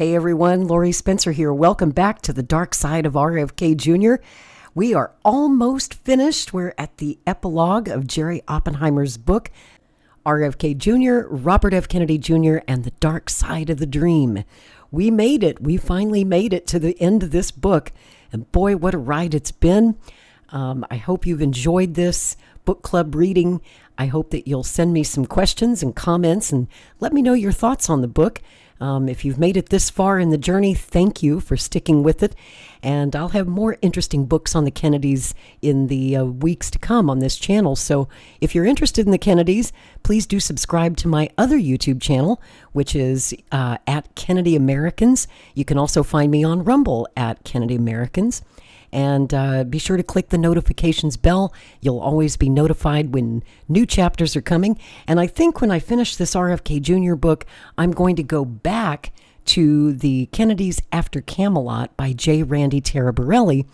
Hey everyone, Lori Spencer here. Welcome back to the dark side of RFK Jr. We are almost finished. We're at the epilogue of Jerry Oppenheimer's book, RFK Jr., Robert F. Kennedy Jr., and the Dark Side of the Dream. We made it. We finally made it to the end of this book. And boy, what a ride it's been. I hope you've enjoyed this book club reading. I hope that you'll send me some questions and comments and let me know your thoughts on the book. If you've made it this far in the journey, thank you for sticking with it. And I'll have more interesting books on the Kennedys in the weeks to come on this channel. So if you're interested in the Kennedys, please do subscribe to my other YouTube channel, which is at Kennedy Americans. You can also find me on Rumble at Kennedy Americans. And be sure to click the notifications bell. You'll always be notified when new chapters are coming. And I think when I finish this RFK Jr. book, I'm going to go back to the Kennedys After Camelot by J. Randy Taraborelli.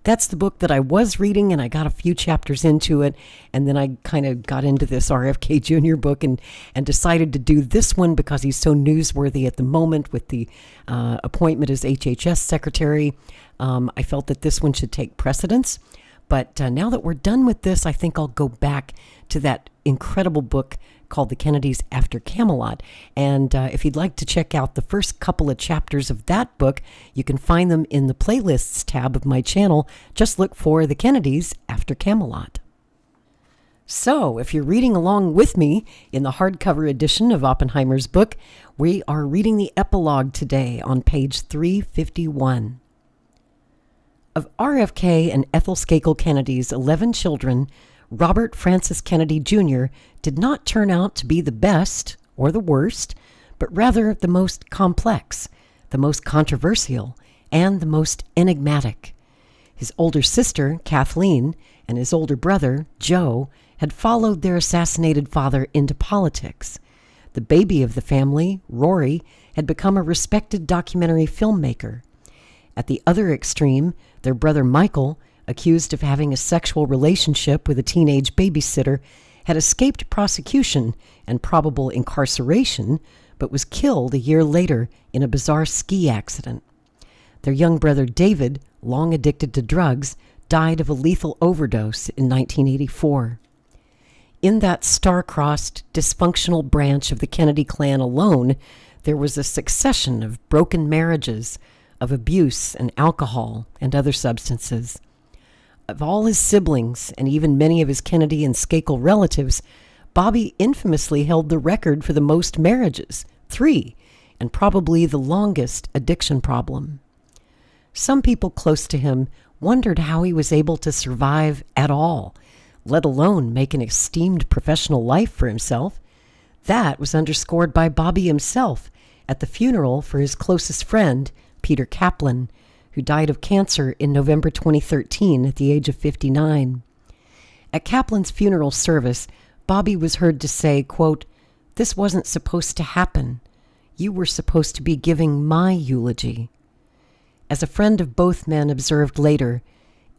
That's the book that I was reading, and I got a few chapters into it, and then I kind of got into this RFK Jr. book and decided to do this one because he's so newsworthy at the moment with the appointment as HHS Secretary. I felt that this one should take precedence. But now that we're done with this, I think I'll go back to that incredible book called The Kennedys After Camelot. And if you'd like to check out the first couple of chapters of that book, you can find them in the playlists tab of my channel. Just look for The Kennedys After Camelot. So, if you're reading along with me in the hardcover edition of Oppenheimer's book, we are reading the epilogue today on page 351. Of RFK and Ethel Kennedy's 11 children, Robert Francis Kennedy Jr. did not turn out to be the best or the worst, but rather the most complex, the most controversial, and the most enigmatic. His older sister, Kathleen, and his older brother, Joe, had followed their assassinated father into politics. The baby of the family, Rory, had become a respected documentary filmmaker. At the other extreme, their brother Michael, accused of having a sexual relationship with a teenage babysitter, had escaped prosecution and probable incarceration, but was killed a year later in a bizarre ski accident. Their young brother David, long addicted to drugs, died of a lethal overdose in 1984. In that star-crossed, dysfunctional branch of the Kennedy clan alone, there was a succession of broken marriages, of abuse and alcohol and other substances. Of all his siblings, and even many of his Kennedy and Skakel relatives, Bobby infamously held the record for the most marriages, 3, and probably the longest addiction problem. Some people close to him wondered how he was able to survive at all, let alone make an esteemed professional life for himself. That was underscored by Bobby himself at the funeral for his closest friend, Peter Kaplan, who died of cancer in November 2013 at the age of 59. At Kaplan's funeral service, Bobby was heard to say, quote, "This wasn't supposed to happen. You were supposed to be giving my eulogy." As a friend of both men observed later,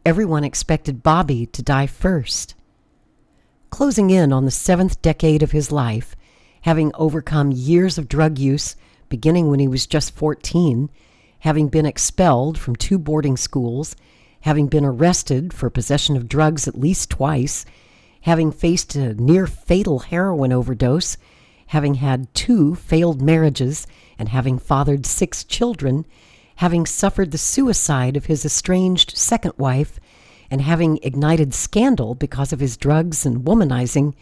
everyone expected Bobby to die first. Closing in on the 7th decade of his life, having overcome years of drug use, beginning when he was just 14, having been expelled from 2 boarding schools, having been arrested for possession of drugs at least twice, having faced a near-fatal heroin overdose, having had 2 failed marriages, and having fathered 6 children, having suffered the suicide of his estranged second wife, and having ignited scandal because of his drugs and womanizing,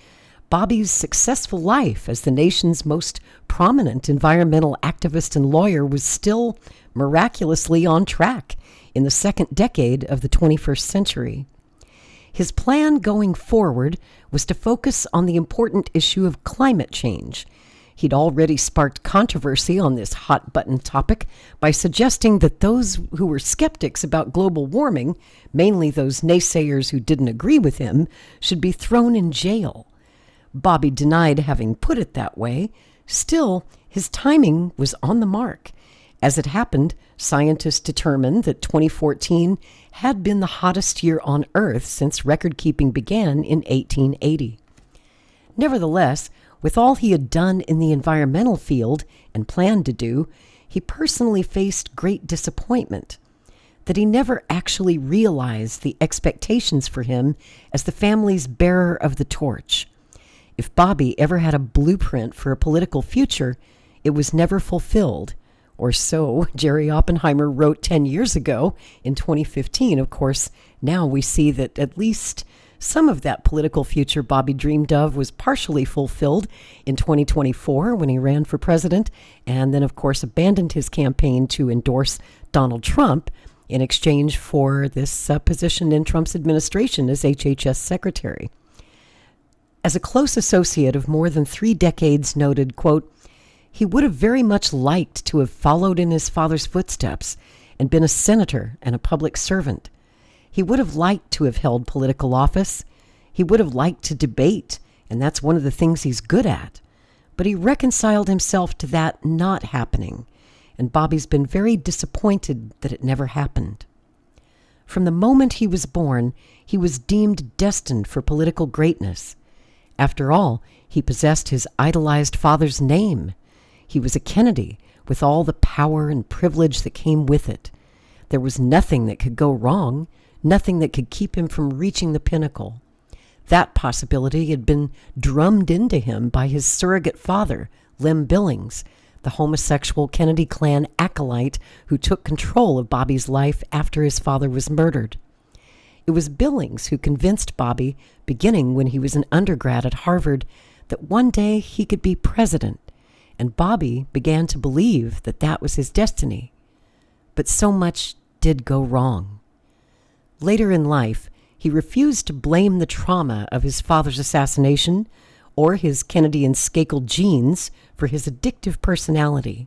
Bobby's successful life as the nation's most prominent environmental activist and lawyer was still miraculously on track in the 2nd decade of the 21st century. His plan going forward was to focus on the important issue of climate change. He'd already sparked controversy on this hot-button topic by suggesting that those who were skeptics about global warming, mainly those naysayers who didn't agree with him, should be thrown in jail. Bobby denied having put it that way. Still, his timing was on the mark. As it happened, scientists determined that 2014 had been the hottest year on Earth since record-keeping began in 1880. Nevertheless, with all he had done in the environmental field and planned to do, he personally faced great disappointment, that he never actually realized the expectations for him as the family's bearer of the torch. If Bobby ever had a blueprint for a political future, it was never fulfilled, or so Jerry Oppenheimer wrote 10 years ago in 2015. Of course, now we see that at least some of that political future Bobby dreamed of was partially fulfilled in 2024 when he ran for president, and then, of course, abandoned his campaign to endorse Donald Trump in exchange for this position in Trump's administration as HHS secretary. As a close associate of more than 3 decades noted, quote, he would have very much liked to have followed in his father's footsteps and been a senator and a public servant. He would have liked to have held political office. He would have liked to debate, and that's one of the things he's good at. But he reconciled himself to that not happening, and Bobby's been very disappointed that it never happened. From the moment he was born, he was deemed destined for political greatness. After all, he possessed his idolized father's name. He was a Kennedy, with all the power and privilege that came with it. There was nothing that could go wrong, nothing that could keep him from reaching the pinnacle. That possibility had been drummed into him by his surrogate father, Lem Billings, the homosexual Kennedy clan acolyte who took control of Bobby's life after his father was murdered. It was Billings who convinced Bobby, beginning when he was an undergrad at Harvard, that one day he could be president, and Bobby began to believe that that was his destiny. But so much did go wrong. Later in life, he refused to blame the trauma of his father's assassination or his Kennedy and Skakel genes for his addictive personality.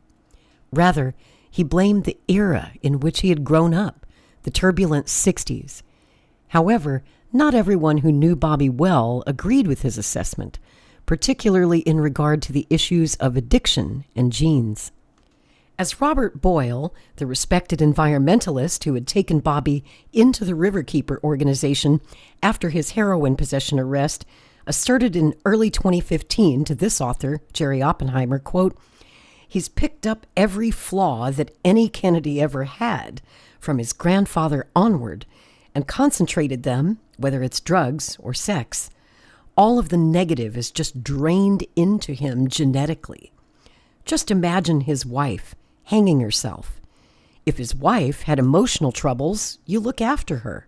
Rather, he blamed the era in which he had grown up, the turbulent 60s. However, not everyone who knew Bobby well agreed with his assessment, particularly in regard to the issues of addiction and genes. As Robert Boyle, the respected environmentalist who had taken Bobby into the Riverkeeper organization after his heroin possession arrest, asserted in early 2015 to this author, Jerry Oppenheimer, quote, he's picked up every flaw that any Kennedy ever had from his grandfather onward and concentrated them, whether it's drugs or sex. All of the negative is just drained into him genetically. Just imagine his wife hanging herself. If his wife had emotional troubles, you look after her.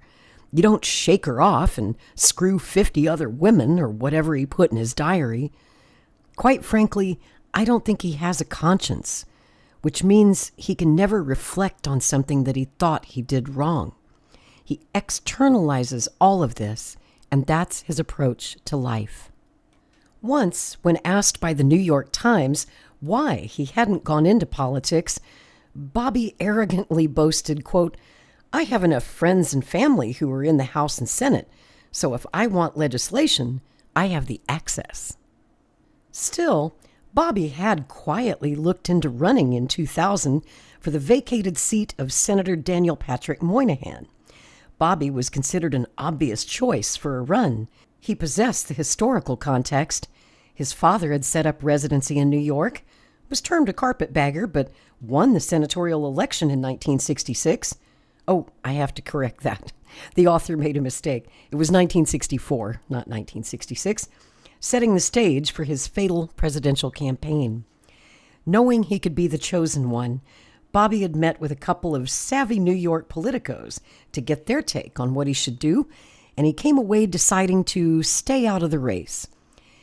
You don't shake her off and screw 50 other women or whatever he put in his diary. Quite frankly, I don't think he has a conscience, which means he can never reflect on something that he thought he did wrong. He externalizes all of this, and that's his approach to life. Once, when asked by the New York Times why he hadn't gone into politics, Bobby arrogantly boasted, quote, I have enough friends and family who are in the House and Senate, so if I want legislation, I have the access. Still, Bobby had quietly looked into running in 2000 for the vacated seat of Senator Daniel Patrick Moynihan. Bobby was considered an obvious choice for a run. He possessed the historical context. His father had set up residency in New York, was termed a carpetbagger, but won the senatorial election in 1966. Oh, I have to correct that. The author made a mistake. It was 1964, not 1966, setting the stage for his fatal presidential campaign. Knowing he could be the chosen one, Bobby had met with a couple of savvy New York politicos to get their take on what he should do, and he came away deciding to stay out of the race.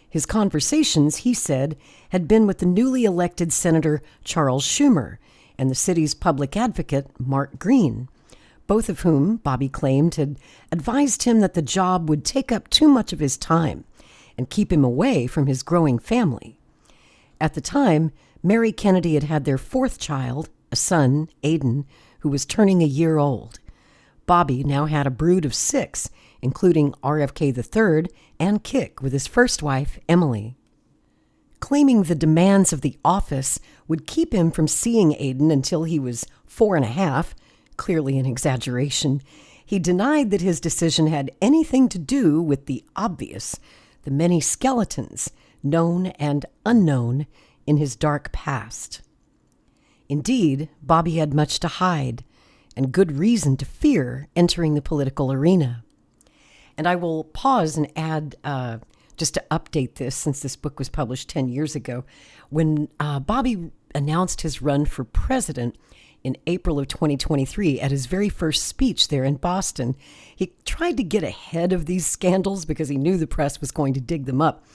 His conversations, he said, had been with the newly elected Senator Charles Schumer and the city's public advocate, Mark Green, both of whom, Bobby claimed, had advised him that the job would take up too much of his time and keep him away from his growing family. At the time, Mary Kennedy had had their 4th child, a son, Aiden, who was turning a year old. Bobby now had a brood of 6, including RFK III and Kick with his first wife, Emily. Claiming the demands of the office would keep him from seeing Aiden until he was 4.5, clearly an exaggeration, he denied that his decision had anything to do with the obvious, the many skeletons, known and unknown, in his dark past. Indeed, Bobby had much to hide and good reason to fear entering the political arena. And I will pause and add, just to update this, since this book was published 10 years ago, when Bobby announced his run for president in April of 2023 at his very first speech there in Boston, he tried to get ahead of these scandals because he knew the press was going to dig them up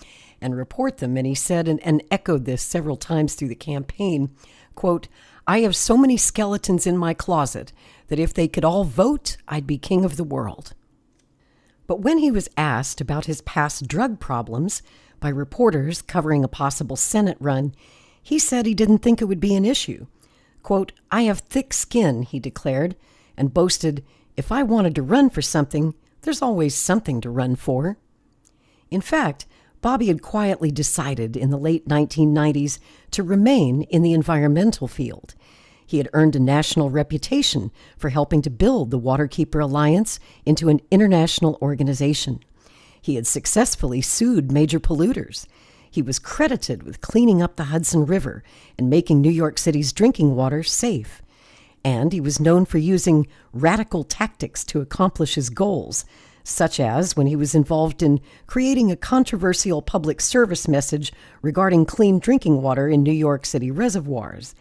and report them. And he said, and echoed this several times through the campaign, quote, "I have so many skeletons in my closet that if they could all vote, I'd be king of the world." But when he was asked about his past drug problems by reporters covering a possible Senate run, he said he didn't think it would be an issue. Quote, "I have thick skin," he declared, and boasted, "If I wanted to run for something, there's always something to run for." In fact, Bobby had quietly decided in the late 1990s to remain in the environmental field. He had earned a national reputation for helping to build the Waterkeeper Alliance into an international organization. He had successfully sued major polluters. He was credited with cleaning up the Hudson River and making New York City's drinking water safe. And he was known for using radical tactics to accomplish his goals, such as when he was involved in creating a controversial public service message regarding clean drinking water in New York City reservoirs.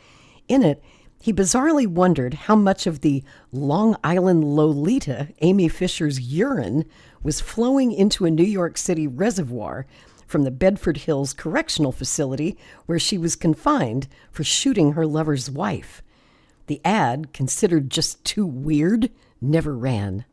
In it, he bizarrely wondered how much of the Long Island Lolita, Amy Fisher's urine, was flowing into a New York City reservoir from the Bedford Hills Correctional Facility where she was confined for shooting her lover's wife. The ad, considered just too weird, never ran.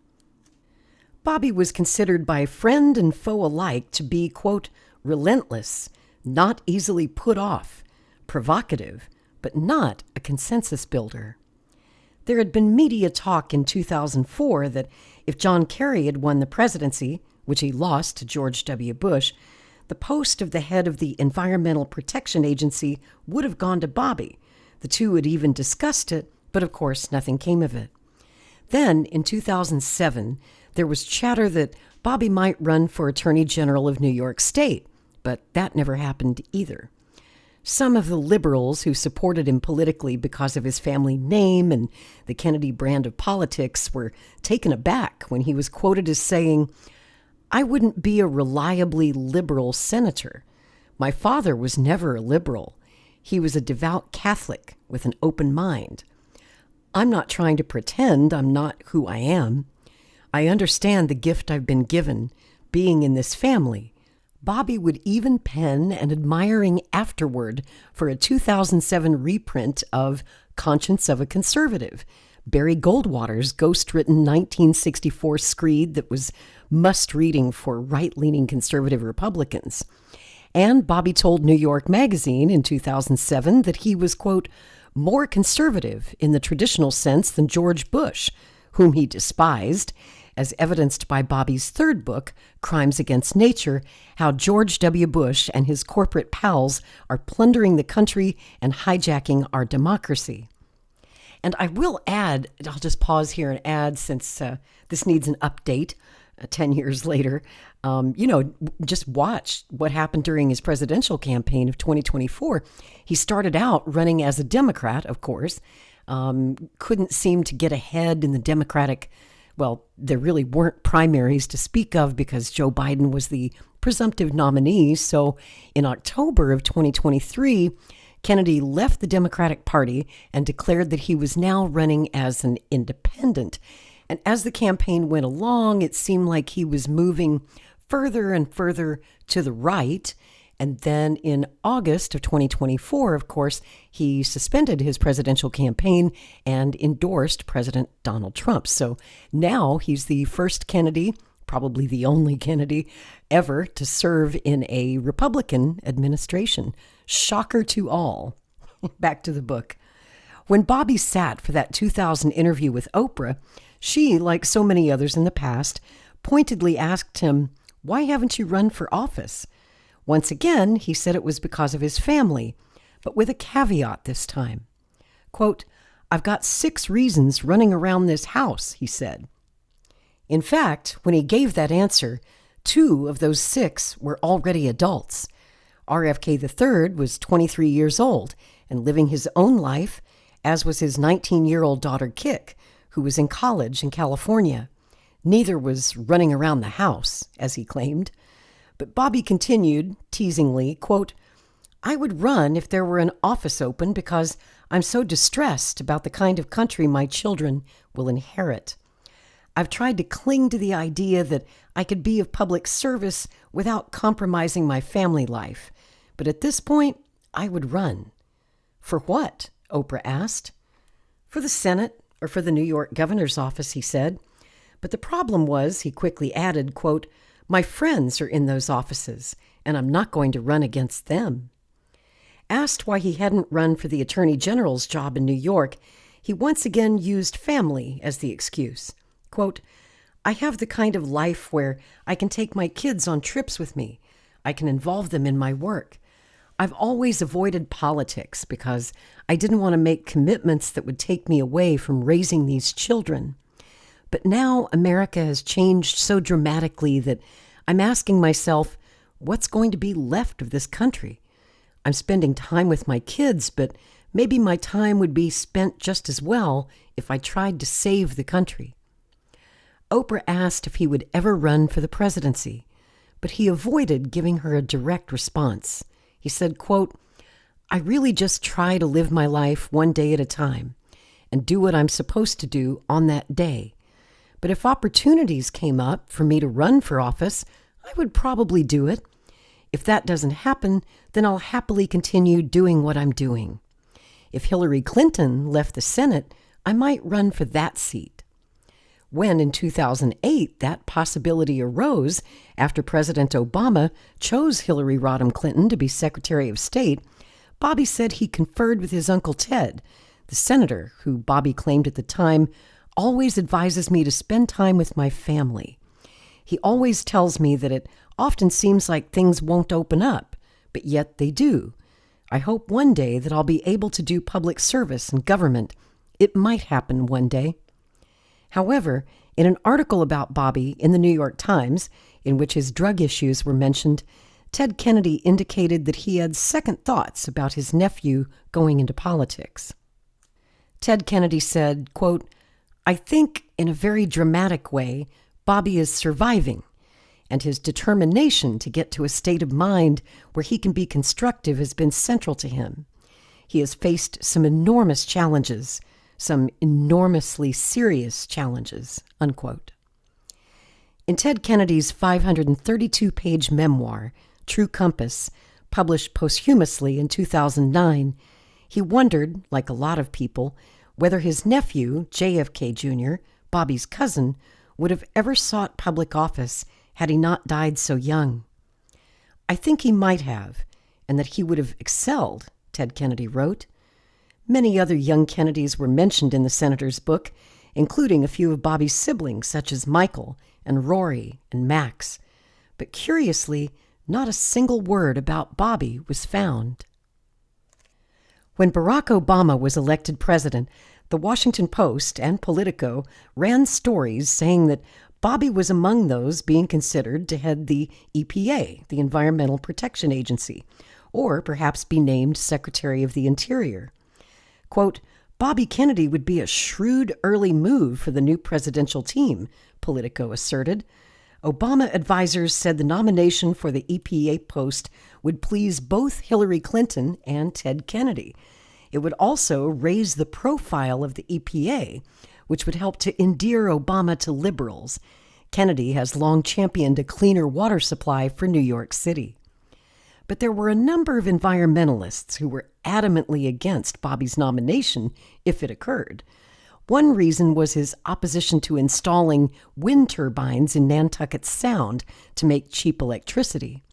Bobby was considered by friend and foe alike to be, quote, relentless, not easily put off, provocative, but not a consensus builder. There had been media talk in 2004 that if John Kerry had won the presidency, which he lost to George W. Bush, the post of the head of the Environmental Protection Agency would have gone to Bobby. The two had even discussed it, but of course nothing came of it. Then, in 2007, there was chatter that Bobby might run for Attorney General of New York State, but that never happened either. Some of the liberals who supported him politically because of his family name and the Kennedy brand of politics were taken aback when he was quoted as saying, "I wouldn't be a reliably liberal senator. My father was never a liberal. He was a devout Catholic with an open mind. I'm not trying to pretend I'm not who I am. I understand the gift I've been given, being in this family." Bobby would even pen an admiring afterword for a 2007 reprint of Conscience of a Conservative, Barry Goldwater's ghost-written 1964 screed that was must-reading for right-leaning conservative Republicans. And Bobby told New York Magazine in 2007 that he was, quote, more conservative in the traditional sense than George Bush, whom he despised, as evidenced by Bobby's third book, Crimes Against Nature, how George W. Bush and his corporate pals are plundering the country and hijacking our democracy. And I will add, I'll just pause here and add, since this needs an update 10 years later, just watch what happened during his presidential campaign of 2024. He started out running as a Democrat, of course, couldn't seem to get ahead in the Democratic. Well, there really weren't primaries to speak of because Joe Biden was the presumptive nominee. So in October of 2023, Kennedy left the Democratic Party and declared that he was now running as an independent. And as the campaign went along, it seemed like he was moving further and further to the right. And then in August of 2024, of course, he suspended his presidential campaign and endorsed President Donald Trump. So now he's the first Kennedy, probably the only Kennedy ever to serve in a Republican administration. Shocker to all. Back to the book. When Bobby sat for that 2000 interview with Oprah, she, like so many others in the past, pointedly asked him, "Why haven't you run for office?" Once again, he said it was because of his family, but with a caveat this time. Quote, "I've got 6 reasons running around this house," he said. In fact, when he gave that answer, 2 of those 6 were already adults. RFK III was 23 years old and living his own life, as was his 19-year-old daughter Kik, who was in college in California. Neither was running around the house, as he claimed. But Bobby continued, teasingly, quote, "I would run if there were an office open because I'm so distressed about the kind of country my children will inherit. I've tried to cling to the idea that I could be of public service without compromising my family life. But at this point, I would run." "For what?" Oprah asked. "For the Senate or for the New York governor's office," he said. But the problem was, he quickly added, quote, "My friends are in those offices, and I'm not going to run against them." Asked why he hadn't run for the Attorney General's job in New York, he once again used family as the excuse. Quote, "I have the kind of life where I can take my kids on trips with me. I can involve them in my work. I've always avoided politics because I didn't want to make commitments that would take me away from raising these children. But now America has changed so dramatically that I'm asking myself, what's going to be left of this country? I'm spending time with my kids, but maybe my time would be spent just as well if I tried to save the country." Oprah asked if he would ever run for the presidency, but he avoided giving her a direct response. He said, quote, "I really just try to live my life one day at a time and do what I'm supposed to do on that day. But if opportunities came up for me to run for office, I would probably do it. If that doesn't happen, then I'll happily continue doing what I'm doing. If Hillary Clinton left the Senate, I might run for that seat." When in 2008 that possibility arose after President Obama chose Hillary Rodham Clinton to be Secretary of State, Bobby said he conferred with his Uncle Ted, the senator who Bobby claimed at the time always advises me to spend time with my family. He always tells me that it often seems like things won't open up, but yet they do. I hope one day that I'll be able to do public service and government. It might happen one day. However, in an article about Bobby in the New York Times, in which his drug issues were mentioned, Ted Kennedy indicated that he had second thoughts about his nephew going into politics. Ted Kennedy said, quote, "I think, in a very dramatic way, Bobby is surviving, and his determination to get to a state of mind where he can be constructive has been central to him. He has faced some enormous challenges, some enormously serious challenges," unquote. In Ted Kennedy's 532-page memoir, True Compass, published posthumously in 2009, he wondered, like a lot of people, whether his nephew, JFK Jr., Bobby's cousin, would have ever sought public office had he not died so young. "I think he might have, and that he would have excelled," Ted Kennedy wrote. Many other young Kennedys were mentioned in the senator's book, including a few of Bobby's siblings, such as Michael and Rory and Max. But curiously, not a single word about Bobby was found. When Barack Obama was elected president, the Washington Post and Politico ran stories saying that Bobby was among those being considered to head the EPA, the Environmental Protection Agency, or perhaps be named Secretary of the Interior. Quote, "Bobby Kennedy would be a shrewd early move for the new presidential team," Politico asserted. Obama advisors said the nomination for the EPA post would please both Hillary Clinton and Ted Kennedy. It would also raise the profile of the EPA, which would help to endear Obama to liberals. Kennedy has long championed a cleaner water supply for New York City. But there were a number of environmentalists who were adamantly against Bobby's nomination if it occurred. One reason was his opposition to installing wind turbines in Nantucket Sound to make cheap electricity.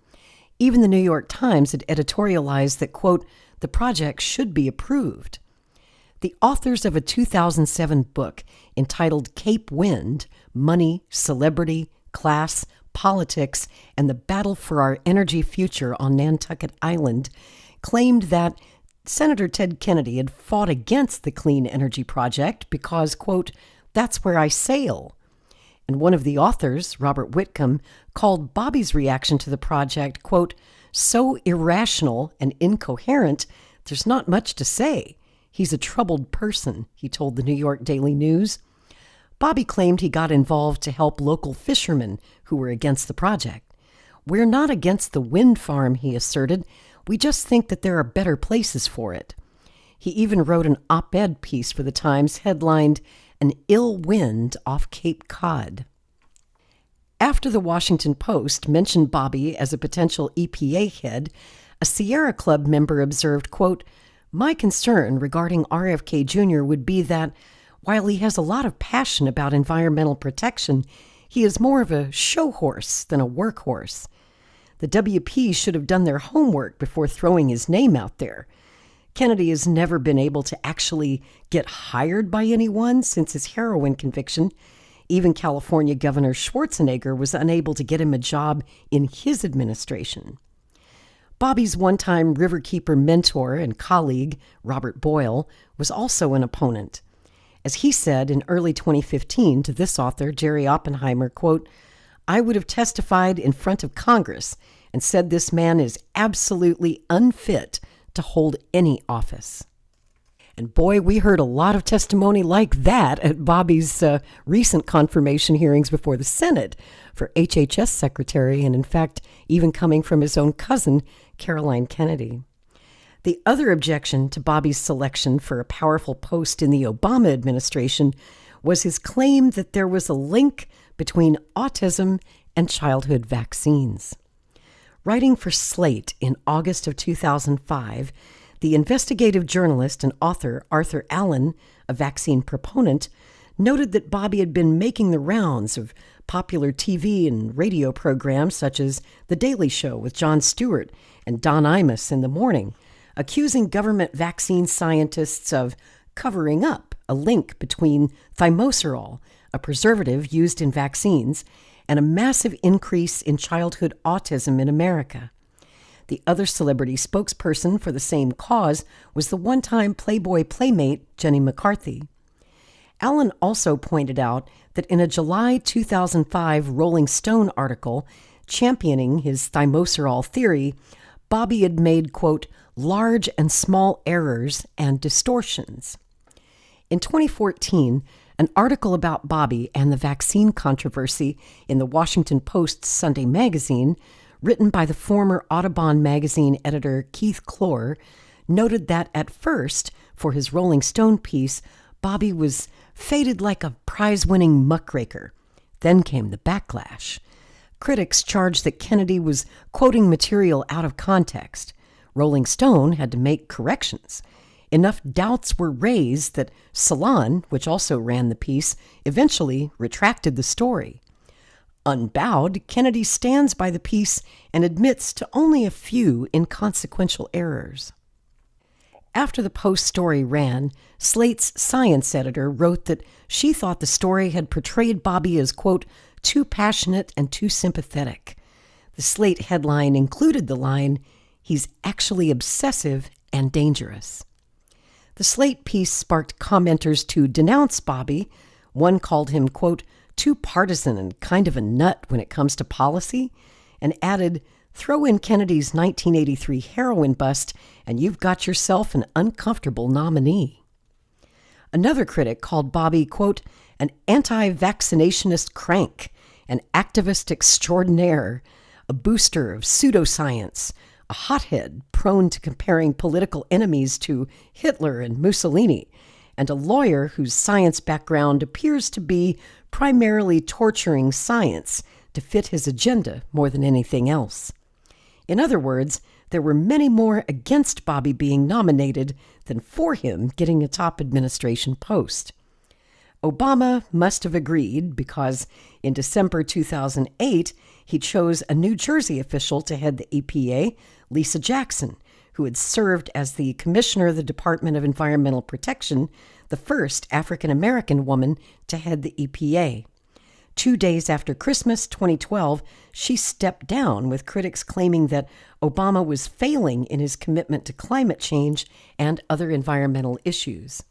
Even the New York Times had editorialized that, quote, "the project should be approved." The authors of a 2007 book entitled Cape Wind, Money, Celebrity, Class, Politics, and the Battle for Our Energy Future on Nantucket Island claimed that Senator Ted Kennedy had fought against the clean energy project because, quote, "that's where I sail." And one of the authors, Robert Whitcomb, called Bobby's reaction to the project, quote, "so irrational and incoherent, there's not much to say. He's a troubled person, he told the New York Daily News. Bobby claimed he got involved to help local fishermen who were against the project. We're not against the wind farm, he asserted. We just think that there are better places for it. He even wrote an op-ed piece for the Times headlined, "An Ill Wind Off Cape Cod." After the Washington Post mentioned Bobby as a potential EPA head, a Sierra Club member observed, quote, "My concern regarding RFK Jr. would be that, while he has a lot of passion about environmental protection, he is more of a show horse than a workhorse. The WP should have done their homework before throwing his name out there. Kennedy has never been able to actually get hired by anyone since his heroin conviction. Even California Governor Schwarzenegger was unable to get him a job in his administration." Bobby's one-time riverkeeper mentor and colleague, Robert Boyle, was also an opponent. As he said in early 2015 to this author, Jerry Oppenheimer, quote, "I would have testified in front of Congress and said this man is absolutely unfit to hold any office." And boy, we heard a lot of testimony like that at Bobby's recent confirmation hearings before the Senate for HHS Secretary, and in fact, even coming from his own cousin, Caroline Kennedy. The other objection to Bobby's selection for a powerful post in the Obama administration was his claim that there was a link between autism and childhood vaccines. Writing for Slate in August of 2005, the investigative journalist and author Arthur Allen, a vaccine proponent, noted that Bobby had been making the rounds of popular TV and radio programs such as The Daily Show with Jon Stewart and Don Imus in the morning, accusing government vaccine scientists of covering up a link between thimerosal, a preservative used in vaccines, and a massive increase in childhood autism in America. The other celebrity spokesperson for the same cause was the one-time Playboy playmate Jenny McCarthy. Allen also pointed out that in a July 2005 Rolling Stone article championing his thimerosal theory, Bobby had made, quote, "large and small errors and distortions." In 2014, an article about Bobby and the vaccine controversy in the Washington Post's Sunday magazine, written by the former Audubon magazine editor Keith Clore, noted that at first, for his Rolling Stone piece, Bobby was fated like a prize-winning muckraker. Then came the backlash. Critics charged that Kennedy was quoting material out of context. Rolling Stone had to make corrections. Enough doubts were raised that Salon, which also ran the piece, eventually retracted the story. Unbowed, Kennedy stands by the piece and admits to only a few inconsequential errors. After the Post story ran, Slate's science editor wrote that she thought the story had portrayed Bobby as, quote, "too passionate and too sympathetic." The Slate headline included the line, "He's actually obsessive and dangerous." The Slate piece sparked commenters to denounce Bobby. One called him, quote, "too partisan and kind of a nut when it comes to policy," and added, "throw in Kennedy's 1983 heroin bust and you've got yourself an uncomfortable nominee." Another critic called Bobby, quote, "an anti-vaccinationist crank, an activist extraordinaire, a booster of pseudoscience, a hothead prone to comparing political enemies to Hitler and Mussolini, and a lawyer whose science background appears to be primarily torturing science to fit his agenda more than anything else." In other words, there were many more against Bobby being nominated than for him getting a top administration post. Obama must have agreed because in December 2008, he chose a New Jersey official to head the EPA, Lisa Jackson, who had served as the commissioner of the Department of Environmental Protection, the first African-American woman to head the EPA. 2 days after Christmas 2012, she stepped down, with critics claiming that Obama was failing in his commitment to climate change and other environmental issues.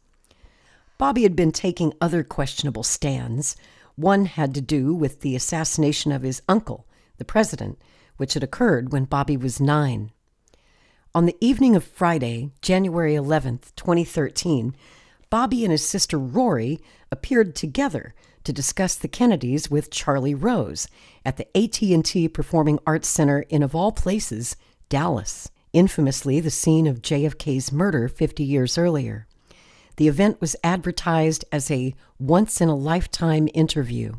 Bobby had been taking other questionable stands. One had to do with the assassination of his uncle, the president, which had occurred when Bobby was 9. On the evening of Friday, January 11th, 2013, Bobby and his sister Rory appeared together to discuss the Kennedys with Charlie Rose at the AT&T Performing Arts Center in, of all places, Dallas, infamously the scene of JFK's murder 50 years earlier. The event was advertised as a once-in-a-lifetime interview.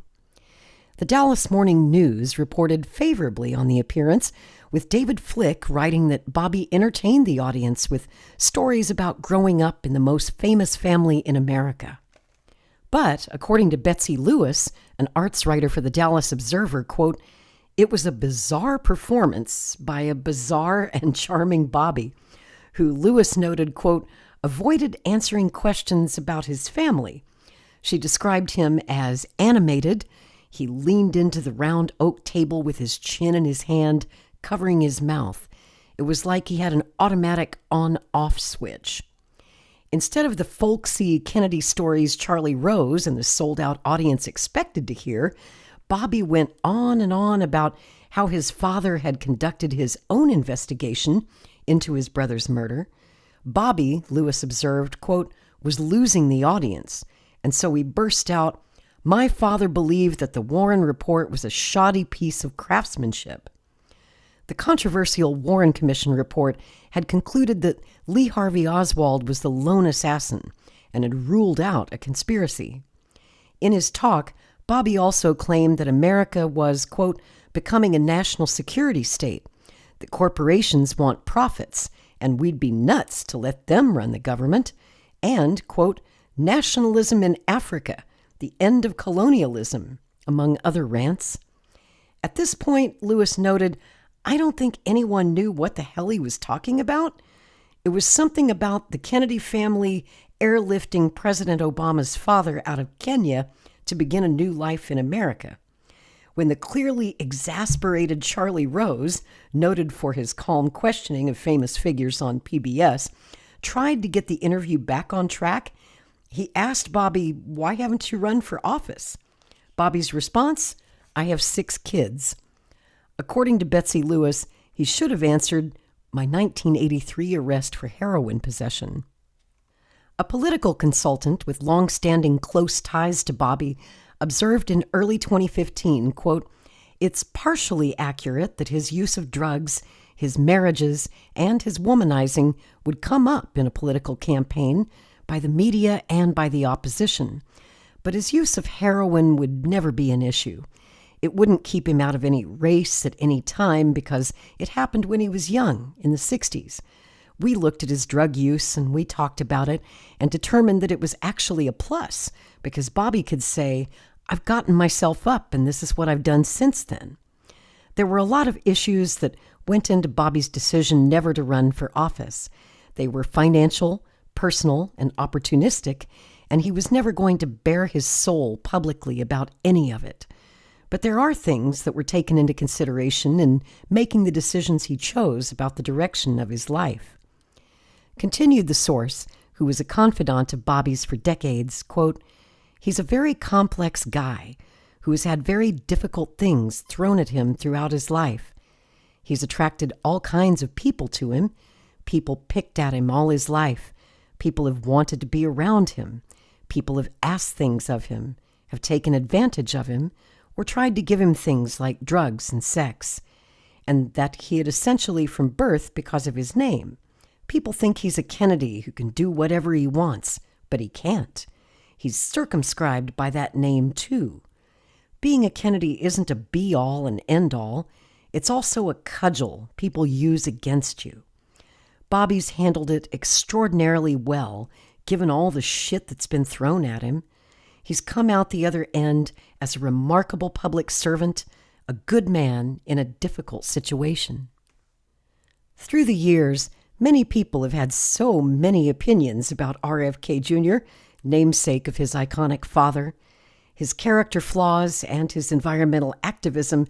The Dallas Morning News reported favorably on the appearance, with David Flick writing that Bobby entertained the audience with stories about growing up in the most famous family in America. But, according to Betsy Lewis, an arts writer for the Dallas Observer, quote, "It was a bizarre performance by a bizarre and charming Bobby, who Lewis noted, quote, avoided answering questions about his family. She described him as animated. He leaned into the round oak table with his chin in his hand, covering his mouth. It was like he had an automatic on-off switch." Instead of the folksy Kennedy stories Charlie Rose and the sold-out audience expected to hear, Bobby went on and on about how his father had conducted his own investigation into his brother's murder. Bobby, Lewis observed, quote, was losing the audience, and so he burst out, "My father believed that the Warren report was a shoddy piece of craftsmanship." The controversial Warren Commission report had concluded that Lee Harvey Oswald was the lone assassin and had ruled out a conspiracy. In his talk, Bobby also claimed that America was, quote, becoming a national security state, that corporations want profits, and we'd be nuts to let them run the government, and, quote, nationalism in Africa, the end of colonialism, among other rants. At this point, Lewis noted, "I don't think anyone knew what the hell he was talking about. It was something about the Kennedy family airlifting President Obama's father out of Kenya to begin a new life in America." When the clearly exasperated Charlie Rose, noted for his calm questioning of famous figures on PBS, tried to get the interview back on track, he asked Bobby, "Why haven't you run for office?" Bobby's response, "I have 6 kids." According to Betsy Lewis, he should have answered, "My 1983 arrest for heroin possession." A political consultant with long-standing close ties to Bobby observed in early 2015, quote, "It's partially accurate that his use of drugs, his marriages, and his womanizing would come up in a political campaign by the media and by the opposition. But his use of heroin would never be an issue. It wouldn't keep him out of any race at any time because it happened when he was young, in the 60s. We looked at his drug use and we talked about it and determined that it was actually a plus because Bobby could say, 'I've gotten myself up and this is what I've done since then.' There were a lot of issues that went into Bobby's decision never to run for office. They were financial, personal, and opportunistic, and he was never going to bare his soul publicly about any of it. But there are things that were taken into consideration in making the decisions he chose about the direction of his life." Continued the source, who was a confidant of Bobby's for decades, quote, "He's a very complex guy who has had very difficult things thrown at him throughout his life. He's attracted all kinds of people to him. People picked at him all his life. People have wanted to be around him. People have asked things of him, have taken advantage of him, or tried to give him things like drugs and sex, and that he had essentially from birth because of his name. People think he's a Kennedy who can do whatever he wants, but he can't. He's circumscribed by that name too. Being a Kennedy isn't a be-all and end-all. It's also a cudgel people use against you. Bobby's handled it extraordinarily well, given all the shit that's been thrown at him. He's come out the other end as a remarkable public servant, a good man in a difficult situation." Through the years, many people have had so many opinions about RFK Jr., namesake of his iconic father. His character flaws and his environmental activism,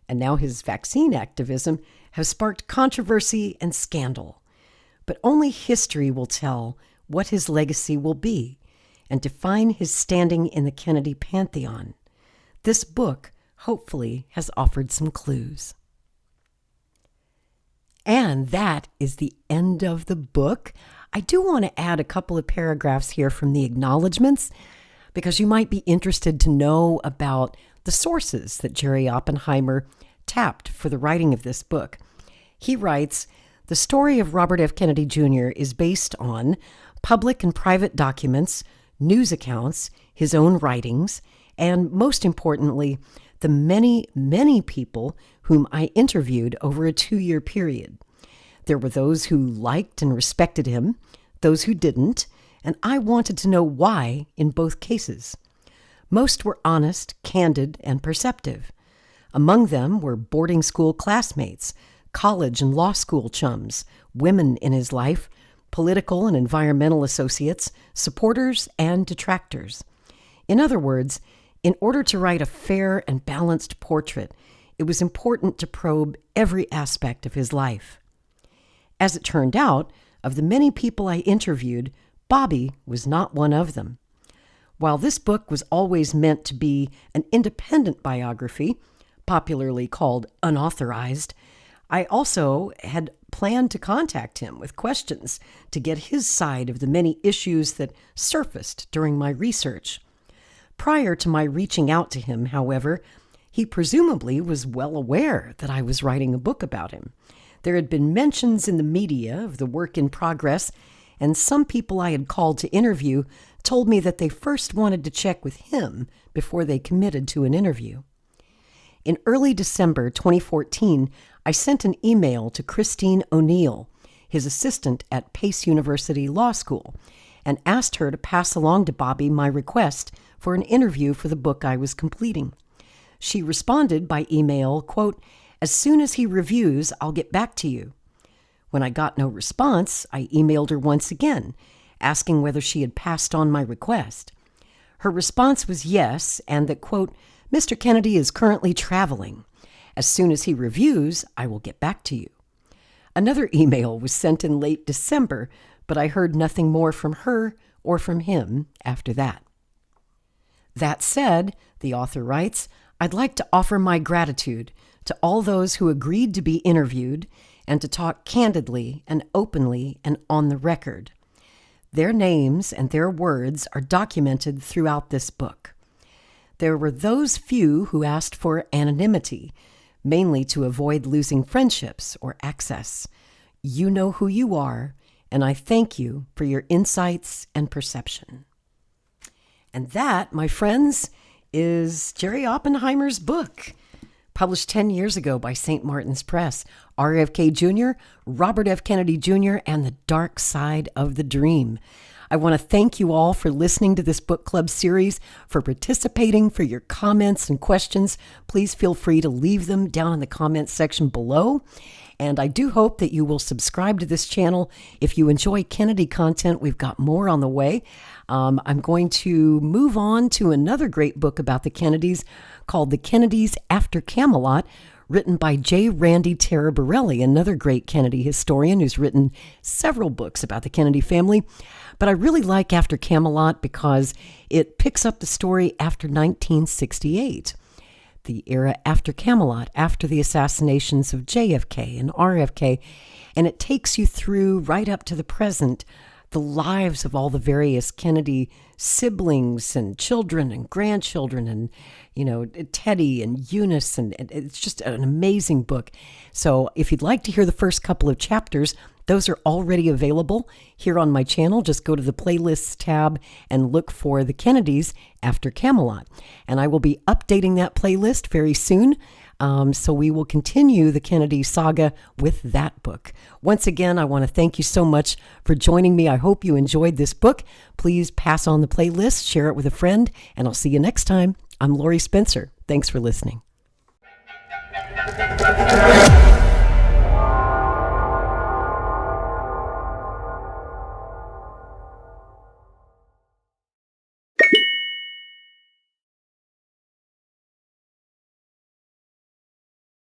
and now his vaccine activism, have sparked controversy and scandal. But only history will tell what his legacy will be and define his standing in the Kennedy pantheon. This book, hopefully, has offered some clues. And that is the end of the book. I do want to add a couple of paragraphs here from the acknowledgments because you might be interested to know about the sources that Jerry Oppenheimer tapped for the writing of this book. He writes, "The story of Robert F. Kennedy Jr. is based on public and private documents, news accounts, his own writings, and most importantly, the many, many people whom I interviewed over a 2-year period. There were those who liked and respected him, those who didn't, and I wanted to know why in both cases. Most were honest, candid, and perceptive. Among them were boarding school classmates, college and law school chums, women in his life, political and environmental associates, supporters, and detractors. In other words, in order to write a fair and balanced portrait, it was important to probe every aspect of his life. As it turned out, of the many people I interviewed, Bobby was not one of them. While this book was always meant to be an independent biography, popularly called unauthorized, I also had planned to contact him with questions to get his side of the many issues that surfaced during my research. Prior to my reaching out to him, however, he presumably was well aware that I was writing a book about him. There had been mentions in the media of the work in progress, and some people I had called to interview told me that they first wanted to check with him before they committed to an interview. In early December 2014, I sent an email to Christine O'Neill, his assistant at Pace University Law School, and asked her to pass along to Bobby my request for an interview for the book I was completing. She responded by email, quote, "As soon as he reviews, I'll get back to you." When I got no response, I emailed her once again, asking whether she had passed on my request. Her response was yes, and that, quote, "Mr. Kennedy is currently traveling. As soon as he reviews, I will get back to you." Another email was sent in late December, but I heard nothing more from her or from him after that. That said, the author writes, "I'd like to offer my gratitude to all those who agreed to be interviewed and to talk candidly and openly and on the record. Their names and their words are documented throughout this book. There were those few who asked for anonymity, mainly to avoid losing friendships or access. You know who you are, and I thank you for your insights and perception." And that, my friends, is Jerry Oppenheimer's book, published 10 years ago by St. Martin's Press, RFK Jr., Robert F. Kennedy Jr., and the Dark Side of the Dream. I want to thank you all for listening to this book club series, for participating, for your comments and questions. Please feel free to leave them down in the comments section below. And I do hope that you will subscribe to this channel. If you enjoy Kennedy content, we've got more on the way. I'm going to move on to another great book about the Kennedys called The Kennedys After Camelot, written by J. Randy Taraborelli, another great Kennedy historian who's written several books about the Kennedy family. But I really like After Camelot because it picks up the story after 1968, the era after Camelot, after the assassinations of JFK and RFK, and it takes you through right up to the present, the lives of all the various Kennedy siblings and children and grandchildren and, Teddy and Eunice, and it's just an amazing book. So if you'd like to hear the first couple of chapters, those are already available here on my channel. Just go to the playlists tab and look for The Kennedys After Camelot. And I will be updating that playlist very soon. So we will continue the Kennedy saga with that book. Once again, I want to thank you so much for joining me. I hope you enjoyed this book. Please pass on the playlist, share it with a friend, and I'll see you next time. I'm Lori Spencer. Thanks for listening.